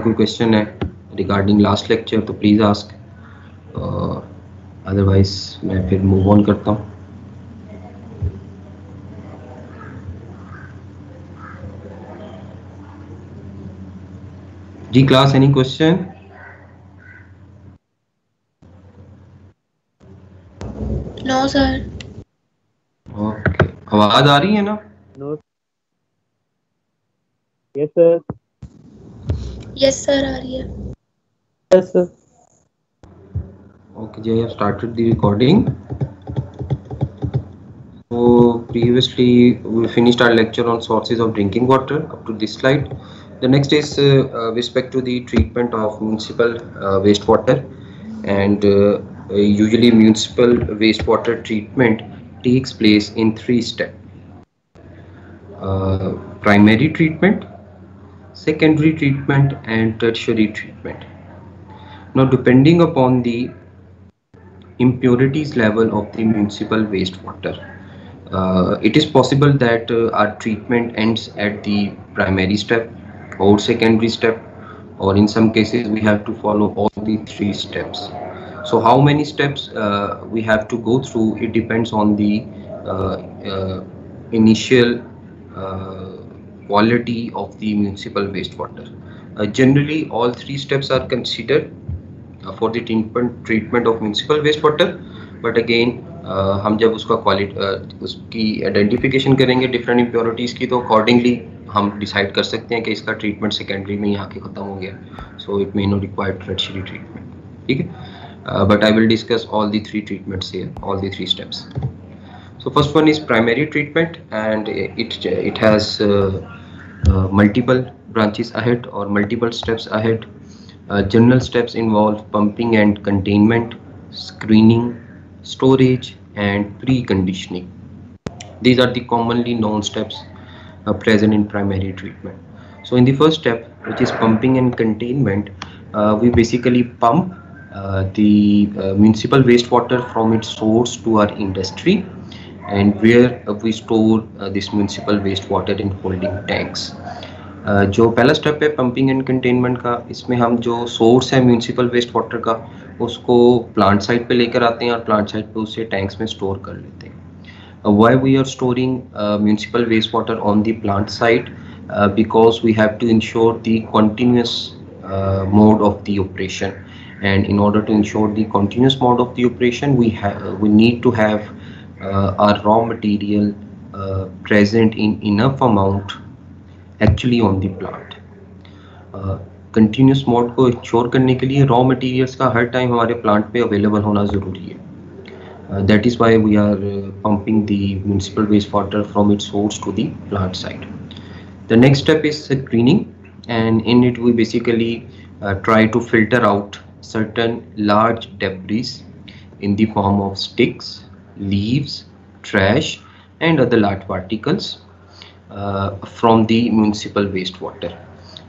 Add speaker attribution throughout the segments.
Speaker 1: कोई क्वेश्चन है regarding last lecture तो प्लीज़ आस्क, अदरवाइज मैं फिर मूव ऑन करता हूँ। जी class, any question?
Speaker 2: No sir.
Speaker 1: Okay, आवाज आ रही है ना?
Speaker 3: No. Yes sir.
Speaker 2: Yes sir, आ रही है।
Speaker 3: Yes sir.
Speaker 1: Okay, I have started the recording. So previously we finished our lecture on sources of drinking water up to this slide. The next is with respect to the treatment of municipal wastewater, and usually municipal wastewater treatment takes place in 3 steps: primary treatment, secondary treatment, and tertiary treatment. Now, depending upon the impurities level of the municipal wastewater, it is possible that our treatment ends at the primary step or secondary step, or in some cases we have to follow all the 3 steps. So how many steps we have to go through, it depends on the initial quality of the municipal wastewater. Generally all 3 steps are considered for the treatment of municipal wastewater, but again हम जब उसका quality उसकी identification करेंगे different impurities की, तो accordingly हम decide कर सकते हैं कि इसका ट्रीटमेंट सेकेंडरी में ही आके ख़त्म हो गया, so it may not require tertiary treatment. ठीक है, but I will discuss all the 3 treatments here, all the 3 steps. So first one is primary treatment, and it has multiple branches ahead or multiple steps ahead. General steps involve pumping and containment, screening, storage, and preconditioning. These are the commonly known steps present in primary treatment. So in the first step, which is pumping and containment, we basically pump the municipal wastewater from its source to our industry, and where we store this municipal wastewater in holding tanks. जो पहला step है pumping and containment का, इसमें हम जो source है municipal waste water का उसको प्लांट साइड पे लेकर आते हैं और प्लांट साइड पे उसे टैंक्स में स्टोर कर लेते हैं. Why we are storing municipal waste water on the plant side? Because we have to ensure the continuous mode of the operation, and in order to ensure the continuous mode of the operation, we need to have our raw material present in enough amount actually on the plant. Continuous mode को ensure करने के लिए raw materials का हर time हमारे plant पे available होना ज़रूरी है. That is why we are pumping the municipal waste water from its source to the plant side. The next step is screening, and in it we basically try to filter out certain large debris in the form of sticks, leaves, trash, and other large particles from the municipal wastewater.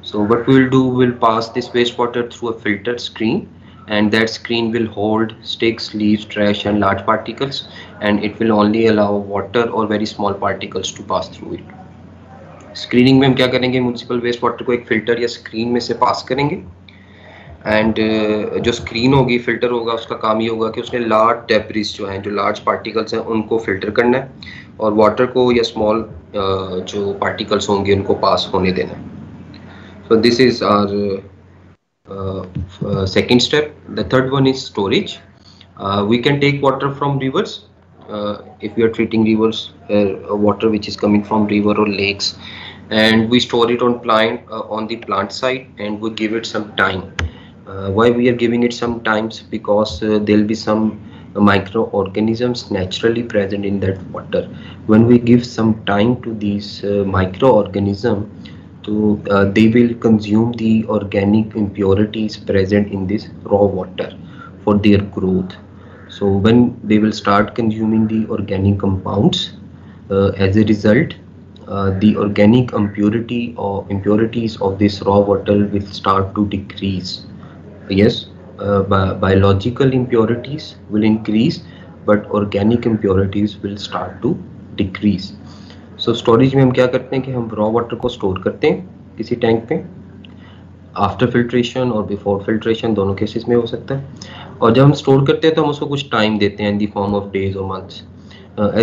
Speaker 1: So what we will do, we'll pass this wastewater through a filtered screen, and that screen will hold sticks, leaves, trash and large particles, and it will only allow water or very small particles to pass through it. Screening में हम क्या करेंगे, municipal waste water को एक filter या screen में से पास करेंगे, एंड जो स्क्रीन होगी, फिल्टर होगा, उसका काम ये होगा कि उसने लार्ज डेब्रिस जो हैं, जो लार्ज पार्टिकल्स हैं, उनको फिल्टर करना है और वाटर को या स्मॉल जो पार्टिकल्स होंगे उनको पास होने देना है. So this is our second step. The third one is storage. We can take water from rivers if we are treating rivers, water which is coming from river or lakes, and we store it on the plant side, and we give it some time. Why we are giving it some times? Because there will be some microorganisms naturally present in that water. When we give some time to these microorganisms, they will consume the organic impurities present in this raw water for their growth. So when they will start consuming the organic compounds, as a result, the organic impurities of this raw water will start to decrease. Yes, biological impurities will increase, but organic impurities will start to decrease. So storage में हम क्या करते हैं कि हम raw water को store करते हैं किसी टैंक पे, आफ्टर फिल्ट्रेशन और बिफोर फिल्ट्रेशन, दोनों केसेस में हो सकता है। और जब हम स्टोर करते हैं तो हम उसको कुछ टाइम देते हैं in the form of days और मंथ्स।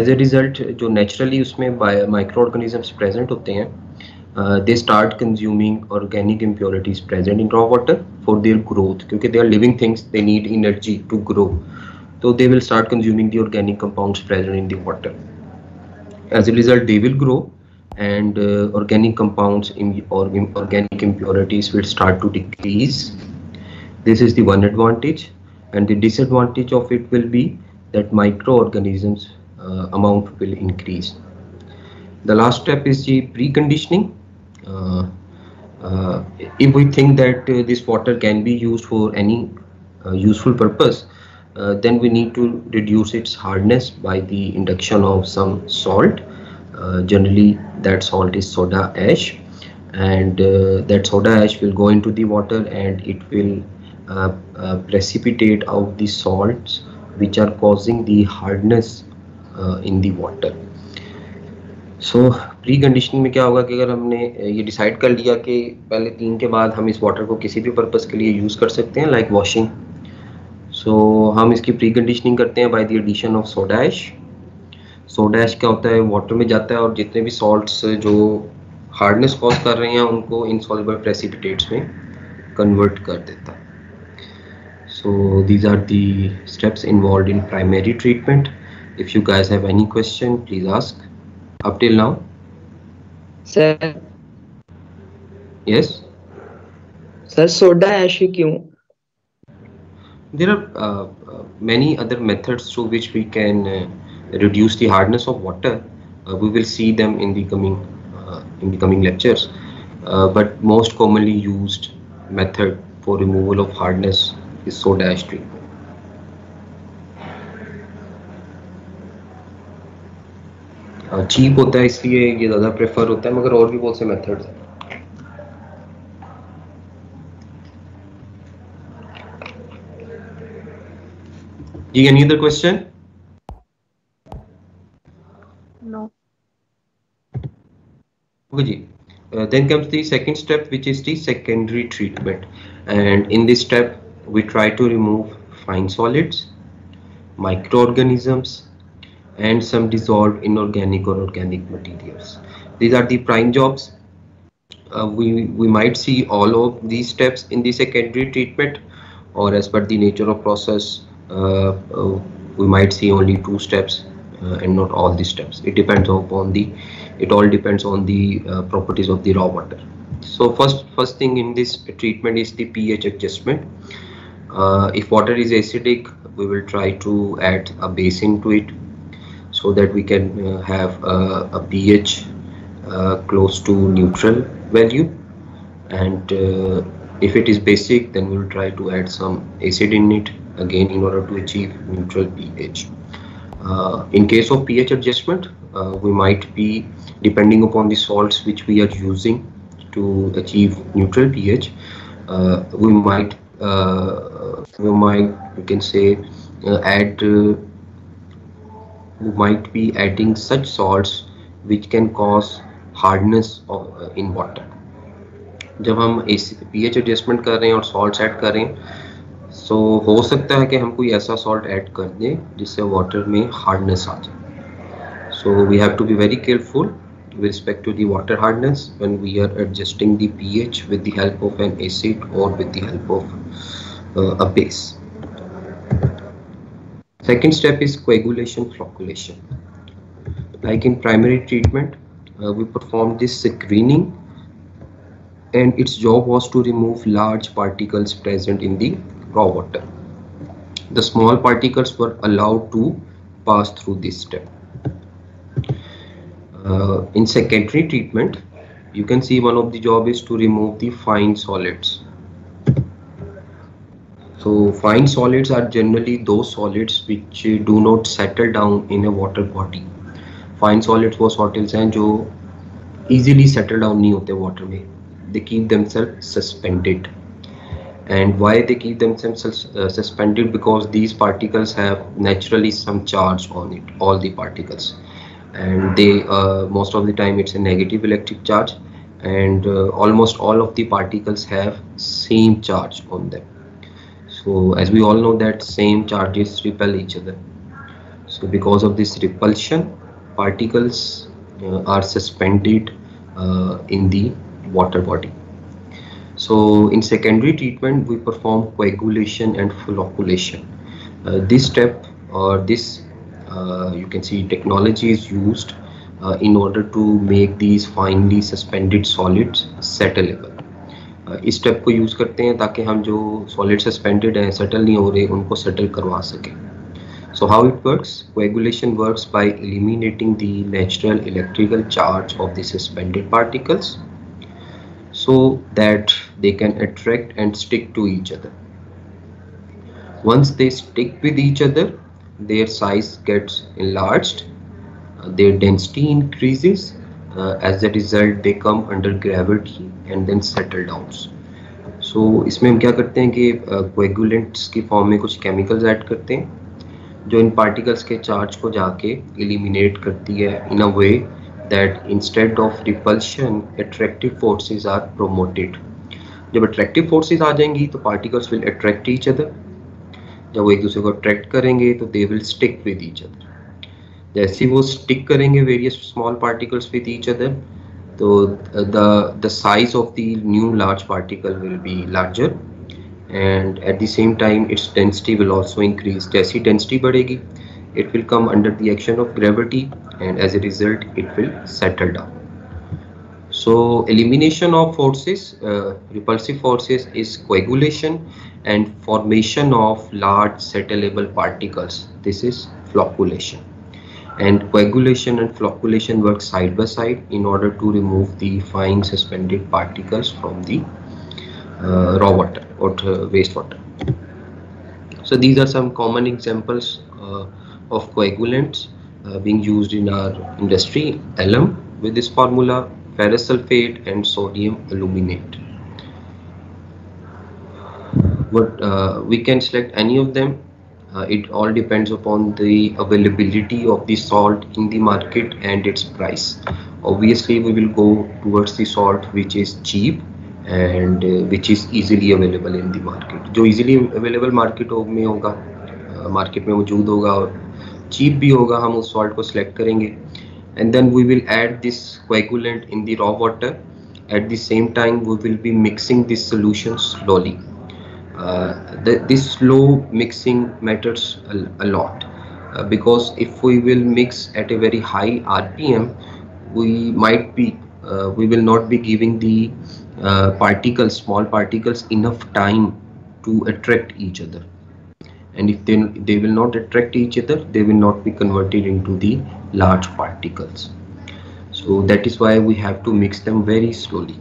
Speaker 1: एज ए रिजल्ट जो नेचुरली उसमें माइक्रो ऑर्गेनिजम्स प्रेजेंट होते हैं, they start consuming organic impurities present in raw water for their growth, क्योंकि they are living things, they need energy to grow, so they will start consuming the organic compounds present in the water. As a result, they will grow, and organic compounds or organic impurities will start to decrease. This is the one advantage, and the disadvantage of it will be that microorganisms amount will increase. The last step is the preconditioning. Uh, if we think that this water can be used for any useful purpose, then we need to reduce its hardness by the induction of some salt. Generally, that salt is soda ash, and that soda ash will go into the water and it will precipitate out the salts which are causing the hardness in the water. So pre conditioning में क्या होगा कि अगर हमने ये decide कर लिया कि पहले 3 के बाद हम इस वाटर को किसी भी पर्पस के लिए यूज़ कर सकते हैं, लाइक वॉशिंग, सो हम इसकी प्री कंडीशनिंग करते हैं by the addition of soda ash. Soda ash क्या होता है, वाटर में जाता है और जितने भी सॉल्ट्स जो हार्डनेस कॉज कर रहे हैं उनको इनसॉल्युबल प्रेसिपिटेट्स में कन्वर्ट कर देता है। So these are the steps involved in primary treatment. If you guys have any question please ask up till now.
Speaker 3: Sir
Speaker 1: Yes,
Speaker 3: sir soda ash ही क्यों?
Speaker 1: there are many other methods through which we can reduce the hardness of water. We will see them in the coming lectures, but most commonly used method for removal of hardness is soda ash treatment. Cheap होता है इसलिए ये ज़्यादा prefer होता है, मगर और भी बहुत से मेथड्स हैं। जी, any other question?
Speaker 2: No.
Speaker 1: Okay ji. Then comes the second step, which is the secondary treatment, and in this step we try to remove fine solids, microorganisms, and some dissolved inorganic or organic materials. These are the prime jobs. We might see all of these steps in the secondary treatment, or as per the nature of process, we might see only 2 steps and not all the steps. It all depends on the properties of the raw water. So first thing in this treatment is the pH adjustment. If water is acidic, we will try to add a base into it, so that we can have a pH close to neutral value, and if it is basic, then we will try to add some acid in it again in order to achieve neutral pH. In case of pH adjustment, we might be, depending upon the salts which we are using to achieve neutral pH, we might you can say we might be adding such salts which can cause hardness in water. जब हम pH adjustment कर रहे हैं और salts add कर रहे हैं, so हो सकता है कि हम कोई ऐसा salt ऐड कर दें जिससे water में hardness आ जाए. So we have to be very careful with respect to the water hardness when we are adjusting the pH with the help of an acid or with the help of a base. Second step is coagulation flocculation. Like in primary treatment, we performed this screening, and its job was to remove large particles present in the raw water. The small particles were allowed to pass through this step. In secondary treatment, you can see one of the job is to remove the fine solids. So fine solids are generally those solids which do not settle down in a water body. Fine solids वो solids हैं जो easily settle down नहीं होते water में. They keep themselves suspended. And why they keep themselves suspended? Because these particles have naturally some charge on it, all the particles. And they most of the time it's a negative electric charge, and almost all of the particles have same charge on them. So as we all know that same charges repel each other. So because of this repulsion, particles are suspended in the water body. So in secondary treatment, we perform coagulation and flocculation. This step or this you can see technology is used in order to make these finely suspended solids settleable. इस step को use करते हैं ताकि हम जो solid suspended हैं settle नहीं हो रहे उनको सेटल करवा सकें. So how it works? Coagulation works by eliminating the natural electrical charge of the suspended particles so that they can attract and stick to each other. Once they stick with each other, their size gets enlarged, their density increases. As a result, they come under gravity and then settle down. So इसमें हम क्या करते हैं कि coagulants की form में कुछ chemicals add करते हैं जो इन पार्टिकल्स के चार्ज को जाके एलिमिनेट करती है in a way that instead of repulsion attractive forces are promoted. जब अट्रैक्टिव फोर्सेस आ जाएंगी तो particles will attract each other. जब वो एक दूसरे को अट्रैक्ट करेंगे तो they will stick with each other. जैसे वो स्टिक करेंगे various small particles with each other तो the size of the new large particle will be larger and at the same time its density will also increase. जैसी density बढ़ेगी it will come under the action of gravity and as a result it will settle down. So elimination of forces, repulsive forces is coagulation and formation of large settleable particles. This is flocculation. And coagulation and flocculation work side by side in order to remove the fine suspended particles from the raw water or wastewater. So these are some common examples of coagulants being used in our industry. Alum with this formula, ferrous sulfate and sodium aluminate. But we can select any of them. It all depends upon the availability of the salt in the market and its price. Obviously we will go towards the salt which is cheap and which is easily available in the market. जो easily available market में होगा, market में मौजूद होगा और cheap भी होगा, हम उस salt को select करेंगे and then we will add this coagulant in the raw water. At the same time we will be mixing this solution slowly. This slow mixing matters a lot because if we will mix at a very high RPM, we will not be giving the small particles enough time to attract each other, and if they will not attract each other, they will not be converted into the large particles. So that is why we have to mix them very slowly.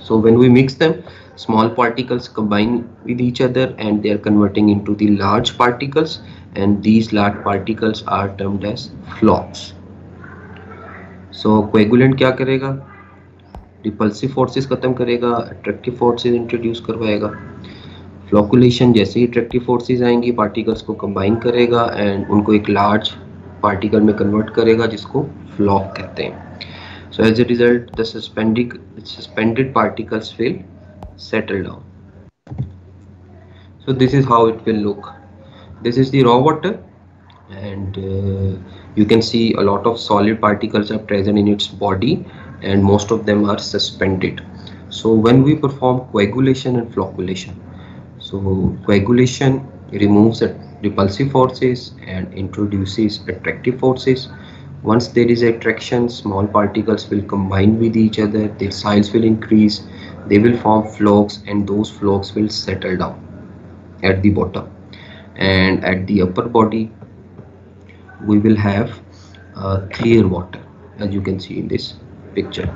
Speaker 1: So when we mix them, small particles combine with each other and they are converting into the large particles, and these large particles are termed as flocs. So coagulant क्या करेगा? Repulsive forces खत्म करेगा, attractive forces introduce करवाएगा. Flocculation जैसे ही attractive forces आएंगी particles को combine करेगा and उनको एक large particle में convert करेगा जिसको floc कहते हैं. So as a result, the suspended particles will settle down. So this is how it will look. This is the raw water and you can see a lot of solid particles are present in its body and most of them are suspended. So when we perform coagulation and flocculation, so coagulation removes the repulsive forces and introduces attractive forces. Once there is attraction, small particles will combine with each other, their size will increase, they will form flocs and those flocs will settle down at the bottom, and at the upper body we will have clear water as you can see in this picture.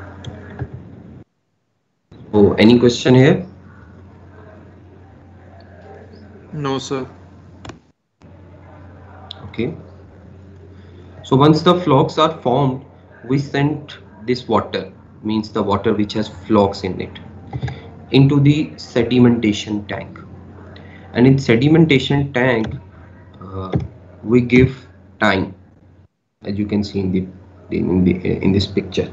Speaker 1: So any question here?
Speaker 4: No sir.
Speaker 1: Okay. So once the flocs are formed, we send this water, means the water which has flocs in it, into the sedimentation tank. And in sedimentation tank, we give time, as you can see in this picture.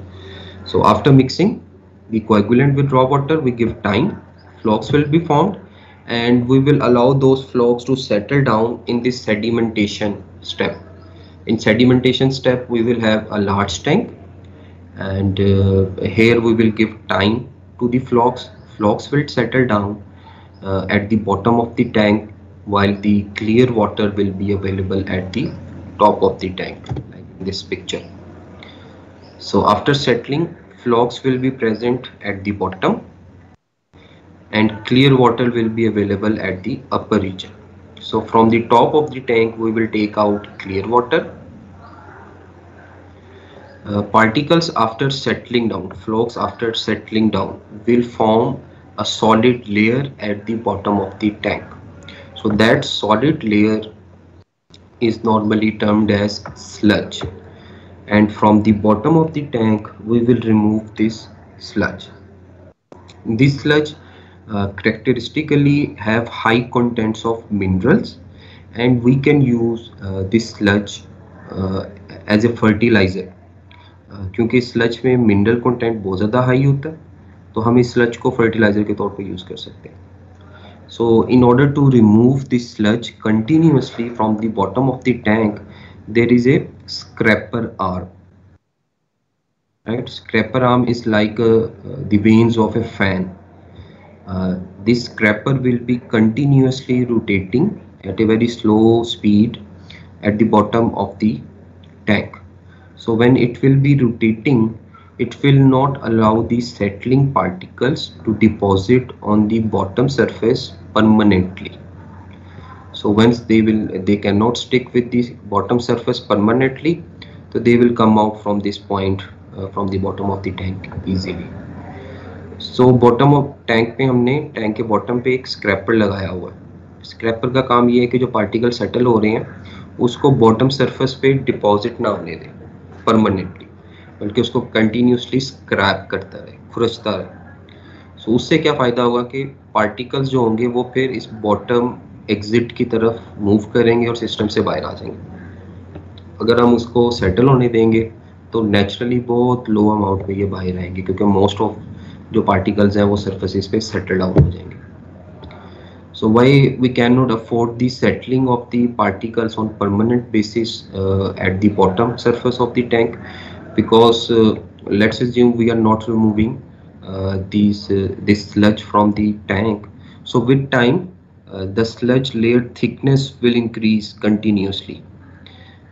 Speaker 1: So after mixing the coagulant with raw water, we give time, flocs will be formed, and we will allow those flocs to settle down in this sedimentation step. In sedimentation step, we will have a large tank, and here we will give time to the flocs. Flocs will settle down at the bottom of the tank, while the clear water will be available at the top of the tank, like in this picture. So after settling, flocs will be present at the bottom and clear water will be available at the upper region. So from the top of the tank we will take out clear water. Particles after settling down, flocs after settling down, will form a solid layer at the bottom of the tank. So that solid layer is normally termed as sludge, and from the bottom of the tank we will remove this sludge. This sludge characteristically have high contents of minerals, and we can use this sludge as a fertilizer. क्योंकि sludge में mineral content बहुत ज़्यादा high होता है, तो हम इस sludge को फर्टिलाइजर के तौर पे यूज़ कर सकते हैं. So in order to remove this sludge continuously from the bottom of the tank, there is a scraper arm. Right, scraper arm is like the vanes of a fan. This scraper will be continuously rotating at a very slow speed at the bottom of the tank. So when it will be rotating, it will not allow the settling particles to deposit on the bottom surface permanently. So once they cannot stick with the bottom surface permanently, so they will come out from this point from the bottom of the tank easily. So bottom of tank पे हमने tank के bottom पे एक scraper लगाया हुआ है. Scraper का काम ये है कि जो पार्टिकल सेटल हो रहे हैं उसको बॉटम सरफेस पे डिपॉजिट ना होने दें परमानेंटली, बल्कि उसको कंटिन्यूसली स्क्रैप करता रहे, खुरचता रहे. सो उससे क्या फ़ायदा होगा कि पार्टिकल्स जो होंगे वो फिर इस बॉटम एग्जिट की तरफ मूव करेंगे और सिस्टम से बाहर आ जाएंगे. अगर हम उसको सेटल होने देंगे तो नेचुरली बहुत लो अमाउंट में ये बाहर आएंगे, क्योंकि मोस्ट ऑफ जो पार्टिकल्स हैं वो सरफेसेस पे सेटल डाउन हो जाएंगे. So why we cannot afford the settling of the particles on permanent basis at the bottom surface of the tank? Because let's assume we are not removing this sludge from the tank. So with time, the sludge layer thickness will increase continuously,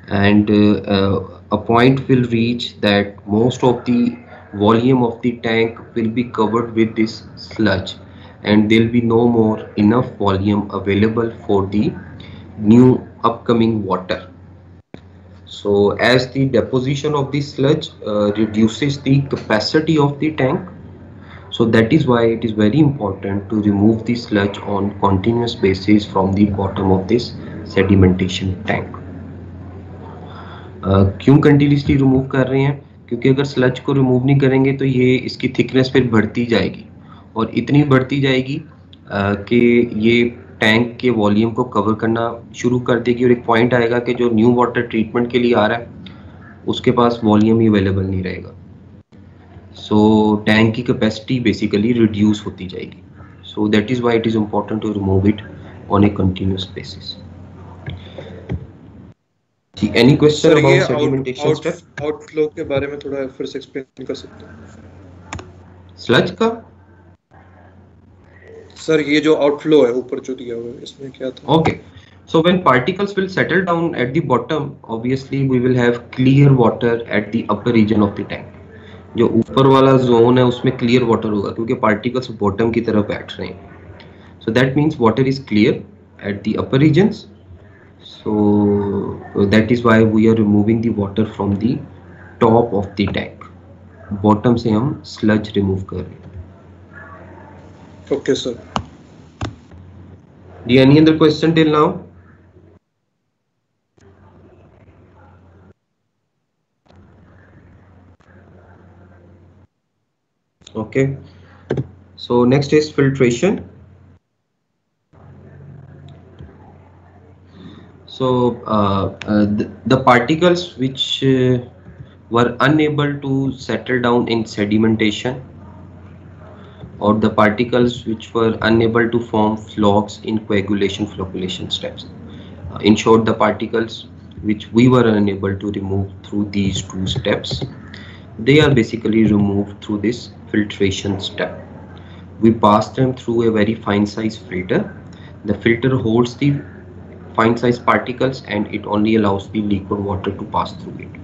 Speaker 1: and a point will reach that most of the volume of the tank will be covered with this sludge, and there will be no more enough volume available for the new upcoming water. So as the deposition of the sludge reduces the capacity of the tank, so that is why it is very important to remove the sludge on continuous basis from the bottom of this sedimentation tank. क्यों continuously remove कर रहे हैं? क्योंकि अगर sludge को remove नहीं करेंगे तो ये इसकी थिकनेस फिर बढ़ती जाएगी, और इतनी बढ़ती जाएगी कि ये टैंक के वॉल्यूम को कवर करना शुरू कर देगी, और एक पॉइंट आएगा कि जो न्यू वाटर ट्रीटमेंट के लिए आ रहा है उसके पास वॉल्यूम ही अवेलेबल नहीं रहेगा. सो टैंक की कैपेसिटी बेसिकली रिड्यूस होती जाएगी. So that is why it is important to remove it on a continuous basis. जी, any question about sedimentation step?
Speaker 4: Outflow के बारे में थोड़ा फिर से एक्सप्लेन कर सकते हैं
Speaker 1: स्लज का?
Speaker 4: सर ये जो आउटफ्लो है ऊपर जो दिया हुआ है इसमें क्या था?
Speaker 1: Okay, so when particles will settle down at the bottom, obviously we will have clear water at the upper region of the tank. जो ऊपर वाला जोन है उसमें क्लियर वाटर होगा क्योंकि पार्टिकल्स बॉटम की तरफ बैठ रहे हैं. So that means water is clear at the upper regions. So that is why we are removing the water from the top of the tank. Bottom से हम sludge remove कर रहे हैं.
Speaker 4: Okay, sir.
Speaker 1: Any other question till now? Okay. So next is filtration. So the particles which were unable to settle down in sedimentation, or the particles which were unable to form flocs in coagulation flocculation steps. In short, the particles which we were unable to remove through these two steps, they are basically removed through this filtration step. We pass them through a very fine size filter. The filter holds the fine size particles and it only allows the liquid water to pass through it.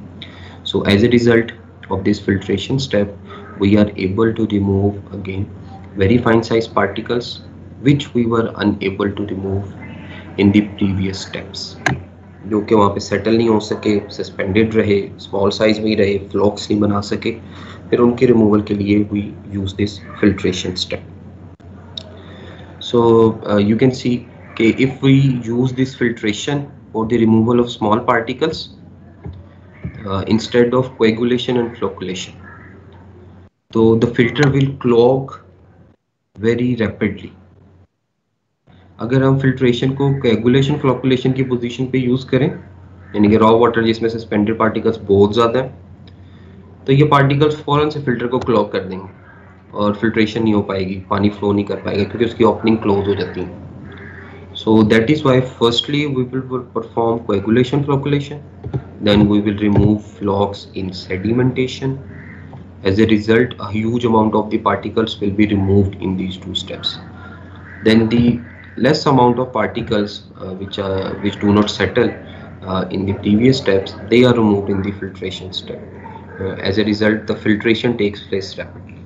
Speaker 1: So as a result of this filtration step, we are able to remove again very fine size particles which we were unable to remove in the previous steps, जो कि वहाँ पे settle नहीं हो सके, suspended रहे, small size में ही रहे, फ्लॉक्स नहीं बना सके, फिर उनके रिमूवल के लिए we use this filtration step. So you can see कि if we use this filtration for the removal of small particles instead of coagulation and flocculation, so the filter will clog very rapidly. अगर हम filtration को coagulation flocculation की position पे use करें, यानी कि raw water जिसमें सस्पेंडेड पार्टिकल्स बहुत ज़्यादा हैं, तो ये पार्टिकल्स फौरन से फिल्टर को क्लॉग कर देंगे और फिल्ट्रेशन नहीं हो पाएगी, पानी फ्लो नहीं कर पाएगा क्योंकि उसकी ओपनिंग क्लोज हो जाती है. So that is why firstly we will perform coagulation flocculation, then we will remove flocs in sedimentation. As a result, a huge amount of the particles will be removed in these two steps. Then the less amount of particles which do not settle in the previous steps, they are removed in the filtration step. As a result, the filtration takes place rapidly.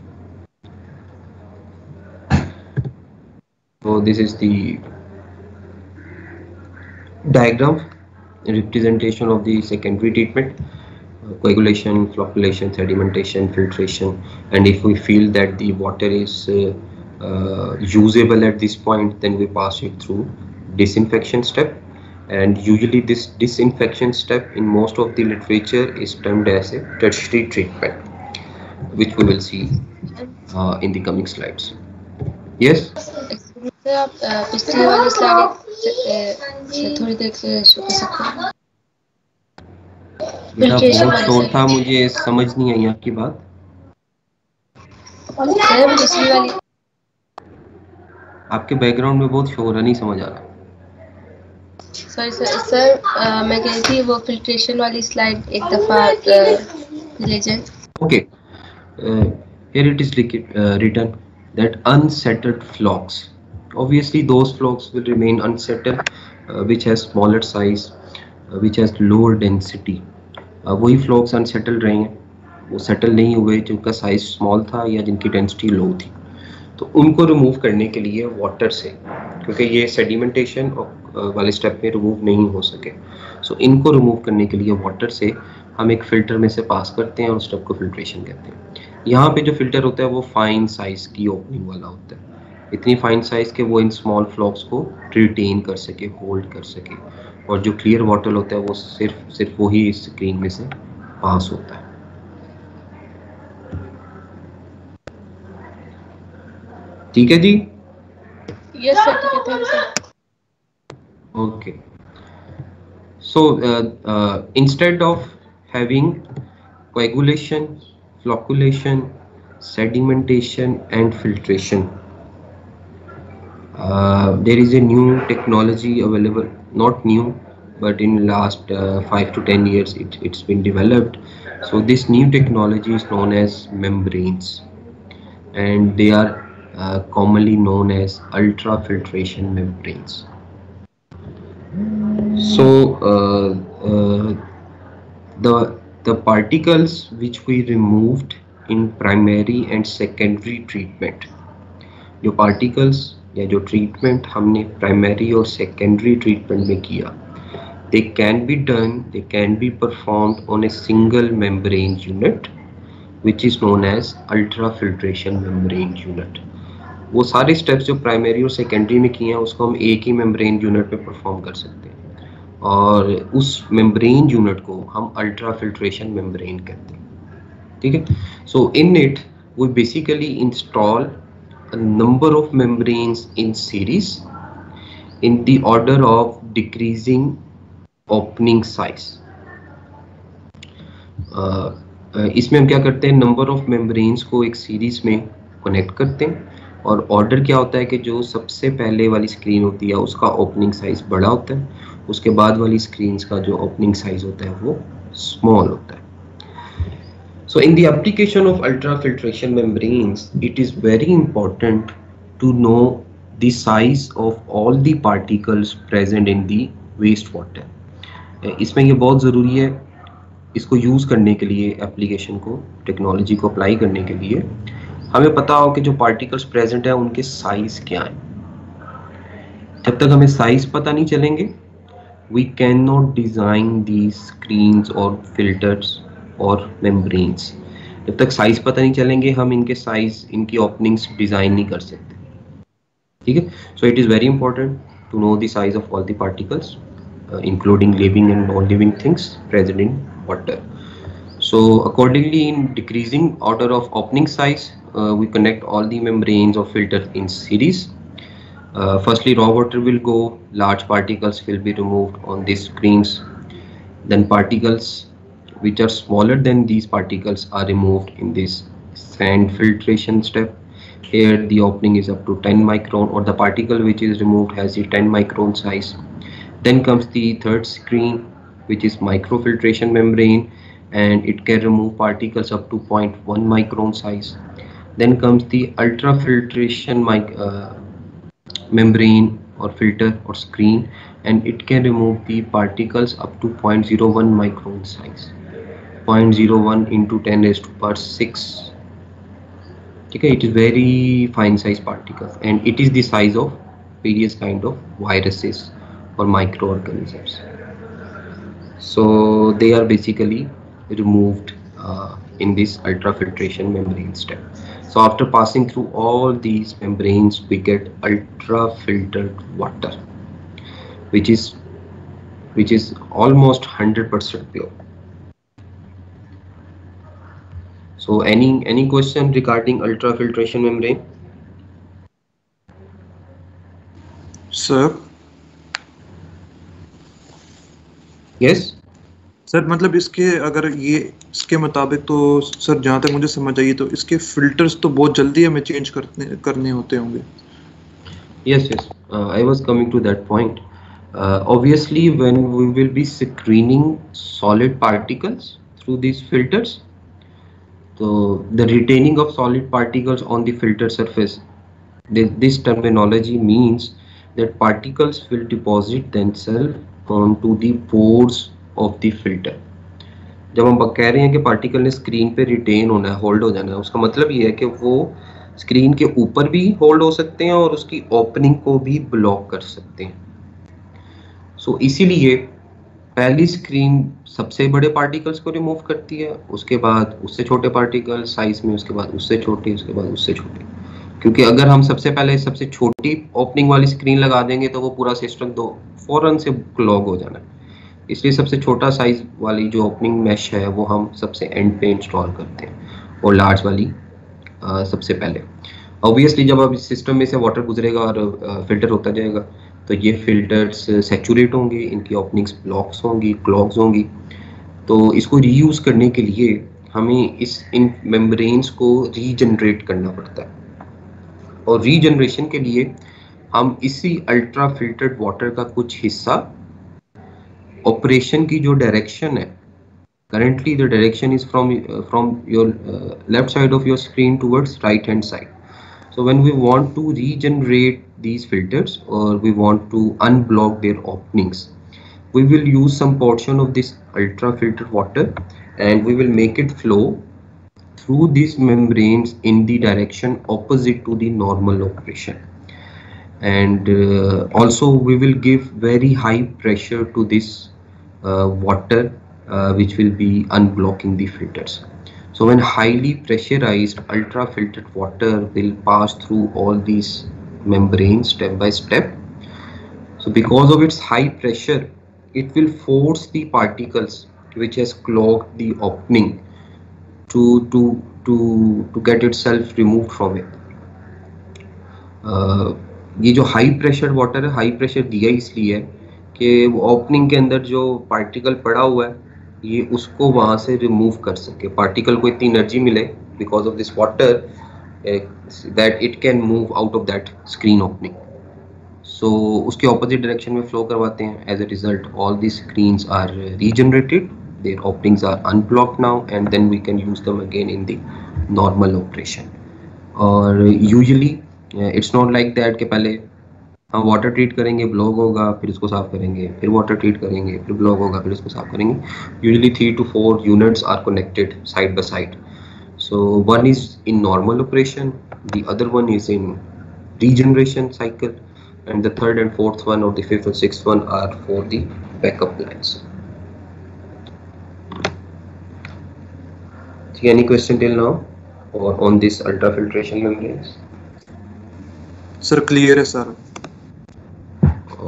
Speaker 1: So this is the diagram representation of the secondary treatment: coagulation, flocculation, sedimentation, filtration. And if we feel that the water is usable at this point, then we pass it through disinfection step. And usually this disinfection step in most of the literature is termed as a tertiary treatment, which we will see in the coming slides. Yes?
Speaker 2: Sir आप पिछली वाली slide थोड़ी देर के show कर सकते हैं?
Speaker 1: बेटा बहुत शोर था, मुझे समझ नहीं आई आपकी बात.
Speaker 2: सर पिछली वाली,
Speaker 1: आपके बैकग्राउंड में बहुत शोर है, नहीं समझ आ रहा.
Speaker 2: सॉरी सर मैं कह रही थी वो फिल्ट्रेशन वाली स्लाइड एक दफा ले जाएं.
Speaker 1: Okay, here it is written that unsettled flocs. Obviously, those flocs will remain unsettled, which has smaller size, which has lower density. वही फ्लॉक्स अनसेटल रहे हैं, वो सेटल नहीं हुए जिनका साइज स्मॉल था या जिनकी डेंसिटी लो थी. तो उनको रिमूव करने के लिए वाटर से, क्योंकि ये सेडिमेंटेशन वाले स्टेप में रिमूव नहीं हो सके, सो इनको रिमूव करने के लिए वाटर से हम एक फ़िल्टर में से पास करते हैं और उस स्टेप को फिल्ट्रेशन कहते हैं. यहाँ पे जो फिल्टर होता है वो फाइन साइज़ की ओपनिंग वाला होता है, इतनी फाइन साइज़ के वो इन स्मॉल फ्लॉक्स को रिटेन कर सके, होल्ड कर सके, और जो क्लियर वाटर होता है वो सिर्फ वही इस स्क्रीन में से पास होता है. ठीक है जी?
Speaker 2: यस सर, ठीक है, thank sir.
Speaker 1: Okay, so instead of having coagulation, flocculation, sedimentation and filtration, there is a new technology available, not new, but in last 5 to 10 years it's been developed. So this new technology is known as membranes, and they are commonly known as ultrafiltration membranes. So the particles which we removed in primary and secondary treatment, जो particles या जो treatment हमने primary और secondary treatment में किया, they can be performed on a single membrane unit which is known as ultrafiltration membrane unit. वो सारे steps जो प्राइमरी और सेकेंडरी में किए हैं उसको हम एक ही मेम्ब्रेन यूनिट पे परफॉर्म कर सकते हैं, और उस मेम्ब्रेन यूनिट को हम अल्ट्रा फिल्ट्रेशन मेम्ब्रेन कहते हैं. ठीक है? So in it we basically install a number of membranes in series in the order of decreasing opening size. इसमें हम क्या करते हैं, नंबर ऑफ मेम्ब्रेन्स को एक सीरीज में कनेक्ट करते हैं, और ऑर्डर क्या होता है कि जो सबसे पहले वाली स्क्रीन होती है उसका ओपनिंग साइज बड़ा होता है, उसके बाद वाली स्क्रीन्स का जो ओपनिंग साइज होता है वो स्मॉल होता है. So in the application of ultrafiltration membranes, it is very important to know the size of all the particles present in the wastewater. इसमें ये बहुत ज़रूरी है, इसको यूज़ करने के लिए, एप्लीकेशन को, टेक्नोलॉजी को अप्लाई करने के लिए हमें पता हो कि जो पार्टिकल्स प्रेजेंट है उनके साइज क्या हैं. जब तक हमें साइज पता नहीं चलेंगे, we cannot design these screens or filters और membranes. जब तक साइज पता नहीं चलेंगे हम इनके साइज, इनकी ओपनिंग्स डिजाइन नहीं कर सकते. ठीक है. So it is very important to know the size of all the particles including living and non living things present in water. So accordingly, in decreasing order of opening size, we connect all the membranes or filters in series. Firstly, raw water will go, large particles will be removed on these screens. Then particles which are smaller than these particles are removed in this sand filtration step. Here the opening is up to 10 micron, or the particle which is removed has a 10 micron size. Then comes the third screen, which is microfiltration membrane, and it can remove particles up to 0.1 micron size. Then comes the ultrafiltration membrane or filter or screen, and it can remove the particles up to 0.01 micron size, 0.01 into 10 raised to power 6. Okay, it is very fine size particles, and it is the size of various kind of viruses or microorganisms. So they are basically removed in this ultrafiltration membrane step. So after passing through all these membranes, we get ultra-filtered water, which is almost 100% pure. So any question regarding ultrafiltration membrane?
Speaker 4: Sir
Speaker 1: Yes.
Speaker 4: Sir मतलब इसके, अगर ये इसके मुताबिक तो sir जहाँ तक मुझे समझ आई तो इसके फिल्टर्स तो बहुत जल्दी हमें चेंज करने होते होंगे.
Speaker 1: Yes. I was coming to that point. Obviously, when we will be screening solid particles through these filters, so the retaining of solid particles on the filter surface, this terminology means that particles will deposit themselves onto the pores of the filter. जब हम कह रहे हैं कि particle ने screen पे retain होना है, होल्ड हो जाना है, उसका मतलब ये है कि वो स्क्रीन के ऊपर भी होल्ड हो सकते हैं और उसकी ओपनिंग को भी ब्लॉक कर सकते हैं. सो इसीलिए पहली स्क्रीन सबसे बड़े पार्टिकल्स को रिमूव करती है, उसके बाद उससे छोटे पार्टिकल साइज में, उसके बाद उससे छोटे, उसके बाद उससे छोटे. क्योंकि अगर हम सबसे पहले सबसे छोटी ओपनिंग वाली स्क्रीन लगा देंगे तो वो पूरा सिस्टम तो फौरन से क्लॉग हो जाना है. इसलिए सबसे छोटा साइज वाली जो ओपनिंग मैश है वो हम सबसे एंड पे इंस्टॉल करते हैं, और लार्ज वाली सबसे पहले. ऑब्वियसली जब अब इस सिस्टम में से वाटर गुजरेगा और फिल्टर होता जाएगा तो ये फिल्टर्स सैचुरेट होंगे, इनकी ओपनिंग्स ब्लॉक्स होंगी, क्लॉग्स होंगी. तो इसको रीयूज़ करने के लिए हमें इन मेम्ब्रेन्स को रीजनरेट करना पड़ता है, और रीजनरेशन के लिए हम इसी अल्ट्रा फिल्टर्ड वाटर का कुछ हिस्सा ऑपरेशन की जो डायरेक्शन है, currently the direction is from your left side of your screen towards right hand side. So when we want to regenerate these filters or we want to unblock their openings, we will use some portion of this ultra filtered water and we will make it flow through these membranes in the direction opposite to the normal operation. And also we will give very high pressure to this water which will be unblocking the filters. So when highly pressurized ultra filtered water will pass through all these membranes step by step. So because of its high pressure, it will force the particles which has clogged the opening to get itself removed from it. ये जो high pressure water है, high pressure दिया इसलिए है कि opening के अंदर जो पार्टिकल पड़ा हुआ है ये उसको वहाँ से रिमूव कर सके, पार्टिकल को इतनी एनर्जी मिले because of this water that it can move out of that screen opening. So उसके ऑपोजिट डायरेक्शन में फ्लो करवाते हैं. As a result all the screens are regenerated, their openings are unblocked now and then we can use them again in the normal operation. और usually it's not like that कि पहले हम water treat करेंगे, block होगा, फिर इसको साफ करेंगे, फिर वाटर ट्रीट करेंगे, फिर ब्लॉक होगा, फिर इसको साफ करेंगे. Usually 3 to 4 units are connected side by side. So one is in normal operation, the other one is in regeneration cycle, and the third and fourth one or the fifth or sixth one are for the backup plans. See, any question till now or on this ultrafiltration membranes?
Speaker 4: Sir clear है sir.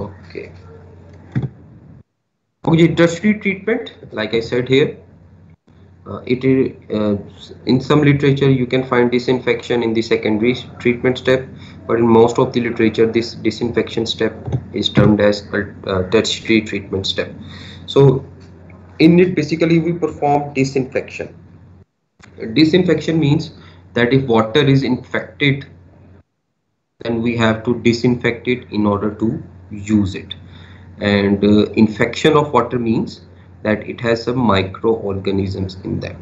Speaker 1: Okay. Okay, tertiary treatment, like I said here, in some literature you can find disinfection in the secondary treatment step, but in most of the literature this disinfection step is termed as a tertiary treatment step. So in it basically we perform disinfection. Disinfection means that if water is infected, then we have to disinfect it in order to use it. And infection of water means that it has some microorganisms in them.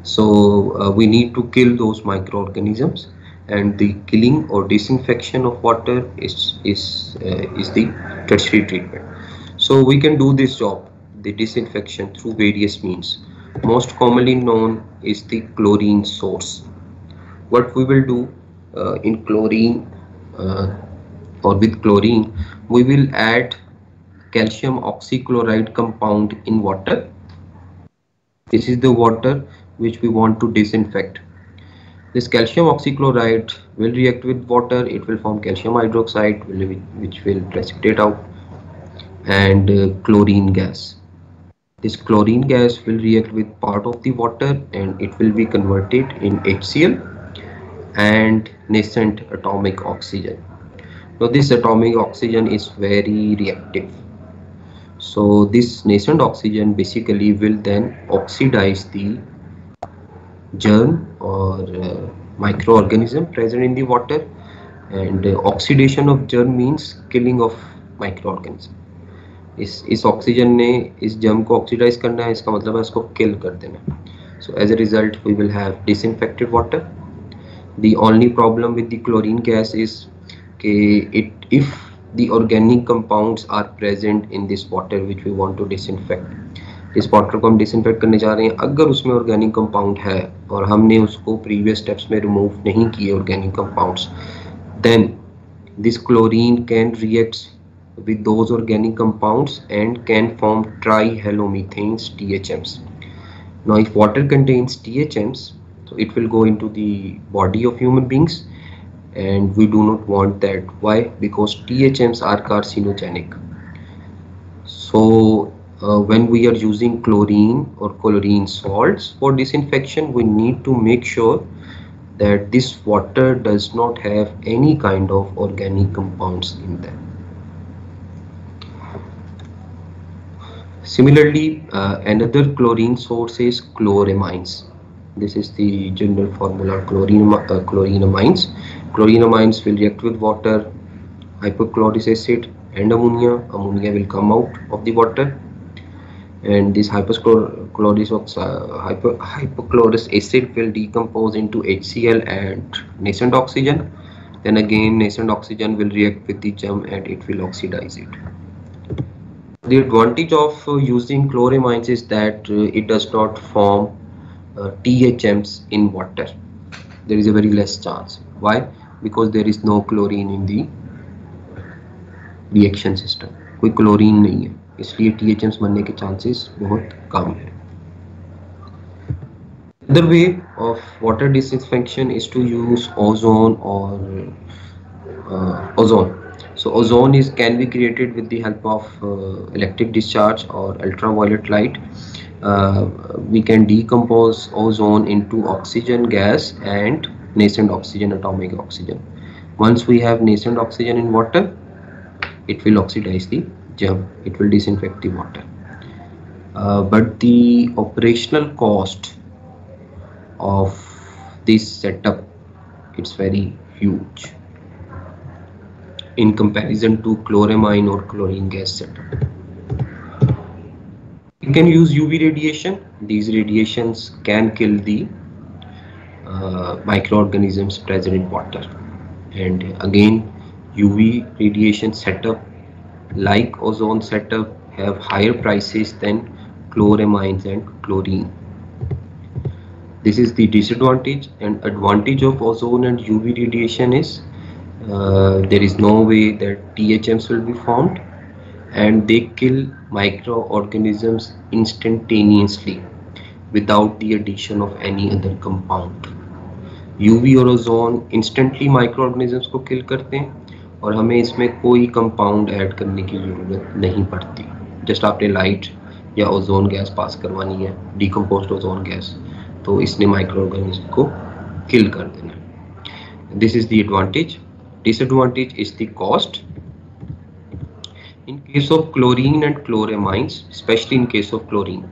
Speaker 1: So we need to kill those microorganisms, and the killing or disinfection of water is the tertiary treatment. So we can do this job, the disinfection, through various means. Most commonly known is the chlorine source. What we will do in chlorine or with chlorine, we will add calcium oxychloride compound in water. This is the water which we want to disinfect. This calcium oxychloride will react with water, it will form calcium hydroxide which will precipitate out, and chlorine gas. This chlorine gas will react with part of the water and it will be converted in HCl and nascent atomic oxygen. Now this atomic oxygen is very reactive. So this nascent oxygen basically will then oxidize the germ or microorganism present in the water, and oxidation of germ means killing of microorganism. इस oxygen ने इस germ को oxidise करना है, इसका मतलब है इसको किल कर देना. So as a result we will have disinfected water. The only problem with the chlorine gas is if the organic compounds are present in this water which we want to disinfect, इस water को हम disinfect करने जा रहे हैं, अगर उसमें organic compound है और हमने उसको प्रीवियस स्टेप्स में रिमूव नहीं किए organic compounds, then this chlorine can react with those organic compounds and can form trihalomethanes, THMs. Now if water contains THMs, so it will go into the body of human beings, and we do not want that. Why? Because THMs are carcinogenic. So when we are using chlorine or chlorine salts for disinfection, we need to make sure that this water does not have any kind of organic compounds in them. Similarly, another chlorine source is chloramines. This is the general formula, chlorinamines. Chlorinamines will react with water, hypochlorous acid and ammonia. Ammonia will come out of the water, and this hypochlorous acid will decompose into HCl and nascent oxygen. Then again nascent oxygen will react with the germ and it will oxidize it. The advantage of using chloramines is that it does not form THMs in water. There is a very less chance. Why? Because there is no chlorine in the reaction system. कोई chlorine नहीं है, इसलिए THMs बनने के chances बहुत कम है. Another way of water disinfection is to use ozone or ozone. So ozone can be created with the help of electric discharge or ultraviolet light. We can decompose ozone into oxygen gas and nascent oxygen, atomic oxygen. Once we have nascent oxygen in water, it will oxidize the germ, it will disinfect the water. but the operational cost of this setup, it's very huge in comparison to chloramine or chlorine gas setup. We can use UV radiation. These radiations can kill the microorganisms present in water. And again, UV radiation setup like ozone setup have higher prices than chloramines and chlorine. This is the disadvantage. And advantage of ozone and UV radiation is there is no way that THMs will be formed, and they kill microorganisms instantaneously without the addition of any other compound. UV और ozone instantly microorganisms को किल करते हैं और हमें इसमें कोई compound add करने की ज़रूरत नहीं पड़ती. जस्ट आपने लाइट या ओजोन गैस पास करवानी है, डिकम्पोज्ड ओजोन गैस, तो इसने माइक्रोऑर्गेनिज्म को किल कर देना. This is the advantage. Disadvantage is the cost. In case of chlorine and chloramines, especially in case of chlorine,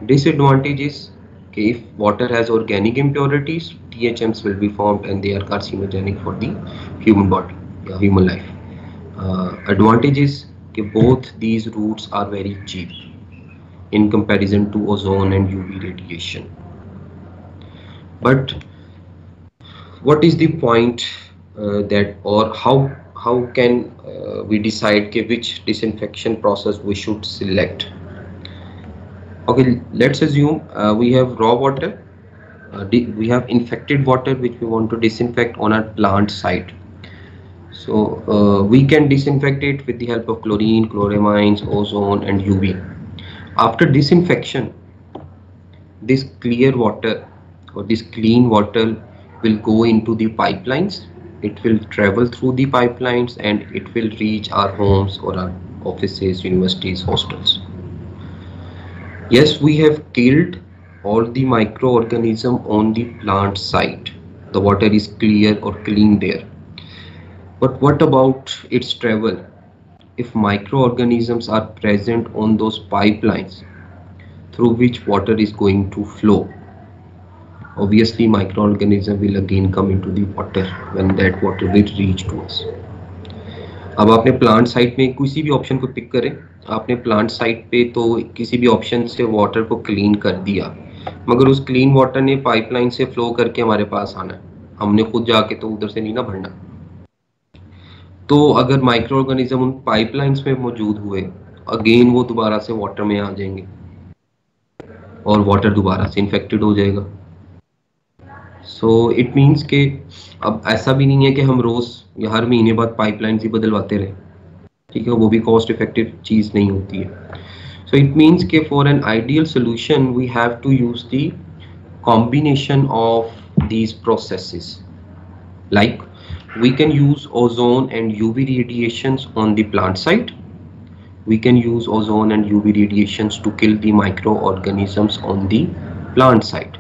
Speaker 1: disadvantage is if water has organic impurities, THMs will be formed and they are carcinogenic for the human body, human life. Advantage is that both these routes are very cheap in comparison to ozone and UV radiation. But what is the point that, or how can we decide which disinfection process we should select? Okay, let's assume we have raw water, we have infected water which we want to disinfect on our plant site. So we can disinfect it with the help of chlorine, chloramines, ozone and UV. After disinfection, this clear water or this clean water will go into the pipelines. It will travel through the pipelines and it will reach our homes or our offices, universities, hostels. Yes, we have killed all the microorganism on the plant site. The water is clear or clean there. But what about its travel? If microorganisms are present on those pipelines through which water is going to flow, obviously microorganism will again come into the water when that water will reach to us. अब आपने plant site में किसी भी option को pick करें, आपने plant site पे तो किसी भी ऑप्शन से वाटर को क्लीन कर दिया, मगर उस क्लीन वाटर ने पाइपलाइन से फ्लो करके हमारे पास आना है, हमने खुद जाके तो उधर से नहीं ना भरना. तो अगर माइक्रोऑर्गेनिज्म उन पाइपलाइंस में मौजूद हुए, अगेन वो दोबारा से वाटर में आ जाएंगे और वाटर दोबारा से इन्फेक्टेड हो जाएगा. सो इट मीन्स के अब ऐसा भी नहीं है कि हम रोज या हर महीने बाद पाइपलाइन ही बदलवाते रहे, ठीक है, वो भी कॉस्ट इफेक्टिव चीज़ नहीं होती है. सो इट मीन्स के for an ideal solution we have to use the combination of these processes. Like we can use ozone and UV radiations on the plant site. We can use ozone and UV radiations to kill the microorganisms on the plant site.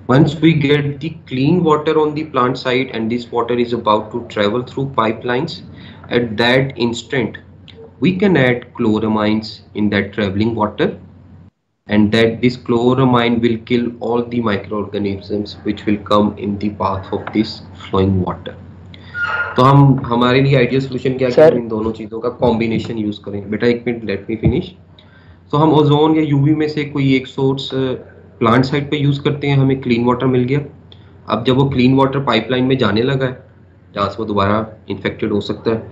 Speaker 1: Once we get the clean water on the plant site and this water is about to travel through pipelines, at that instant we can add chloramines in that traveling water, and that this chloramine will kill all the microorganisms which will come in the path of this flowing water. तो हम हमारे लिए ideal solution क्या है, इन दोनों चीज़ों का combination use करें. बेटा एक मिनट, लेट मी फिनिश. तो हम ओजोन या यूवी में से कोई एक सोर्स प्लांट साइड पे यूज करते हैं, हमें क्लीन वाटर मिल गया. अब जब वो क्लीन वाटर पाइपलाइन में जाने लगा है जहाँ से वो दोबारा इन्फेक्टेड हो सकता है,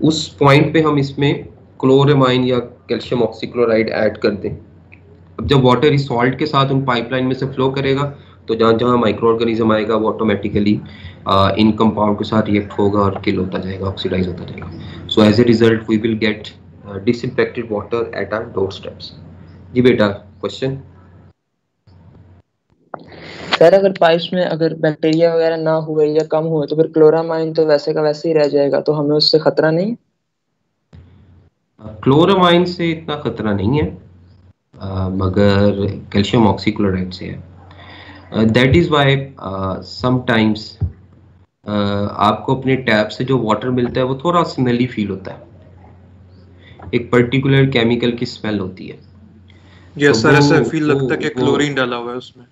Speaker 1: उस पॉइंट पे हम इसमें क्लोरामाइन या कैल्शियम ऑक्सीक्लोराइड ऐड कर दें. अब जब वाटर इस सॉल्ट के साथ उन पाइपलाइन में से फ्लो करेगा तो जहाँ जहाँ माइक्रो ऑर्गेनिज्म आएगा वो ऑटोमेटिकली इन कंपाउंड के साथ रिएक्ट होगा और किल होता जाएगा, ऑक्सीडाइज होता जाएगा. So as a result we will get disinfected water at our doorsteps. जी बेटा, क्वेश्चन.
Speaker 3: सर अगर पाइप्स में अगर बैक्टीरिया वगैरह ना हुए या कम हुए तो फिर क्लोरामाइन तो वैसे का वैसे ही रह जाएगा, तो हमें उससे खतरा नहीं?
Speaker 1: क्लोरामाइन से इतना खतरा नहीं है, मगर कैल्शियम ऑक्सीक्लोराइड से है. दैट इज वाई समटाइम्स आपको अपने टैप से जो वाटर मिलता है वो थोड़ा स्मेली फील होता है, एक पर्टिकुलर केमिकल की स्मेल होती है.
Speaker 4: यस
Speaker 1: तो
Speaker 4: सर, ऐसा फील
Speaker 1: वो
Speaker 4: लगता है कि
Speaker 1: वो
Speaker 4: क्लोरीन डाला हुआ है उसमें।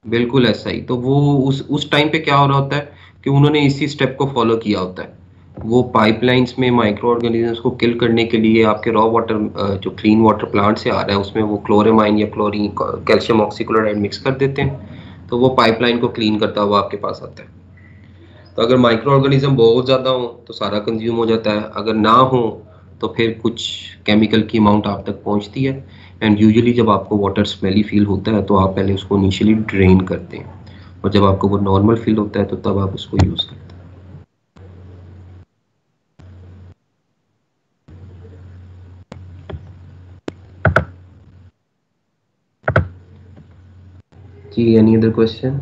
Speaker 1: बिल्कुल ऐसा ही। तो वो उस टाइम पे क्या हो रहा होता है कि उन्होंने इसी स्टेप को फॉलो किया होता है। वो पाइपलाइंस में माइक्रो ऑर्गेनिजम्स को किल करने के लिए आपके रॉ वाटर जो क्लीन वाटर प्लांट से आ रहा है उसमें वो क्लोरेमाइन या क्लोरीन कैल्शियम ऑक्सीक्लोराइड मिक्स कर देते हैं, तो वो पाइपलाइन को क्लीन करता हुआ आपके पास आता है। तो अगर माइक्रो ऑर्गेनिज्म बहुत ज़्यादा हो तो सारा कंज्यूम हो जाता है, अगर ना हो तो फिर कुछ केमिकल की अमाउंट आप तक पहुंचती है। एंड यूजुअली जब आपको वाटर स्मेली फील होता है तो आप पहले उसको इनिशियली ड्रेन करते हैं, और जब आपको वो नॉर्मल फील होता है तो तब आप उसको यूज़ करते हैं। जी, एनी अदर क्वेश्चन?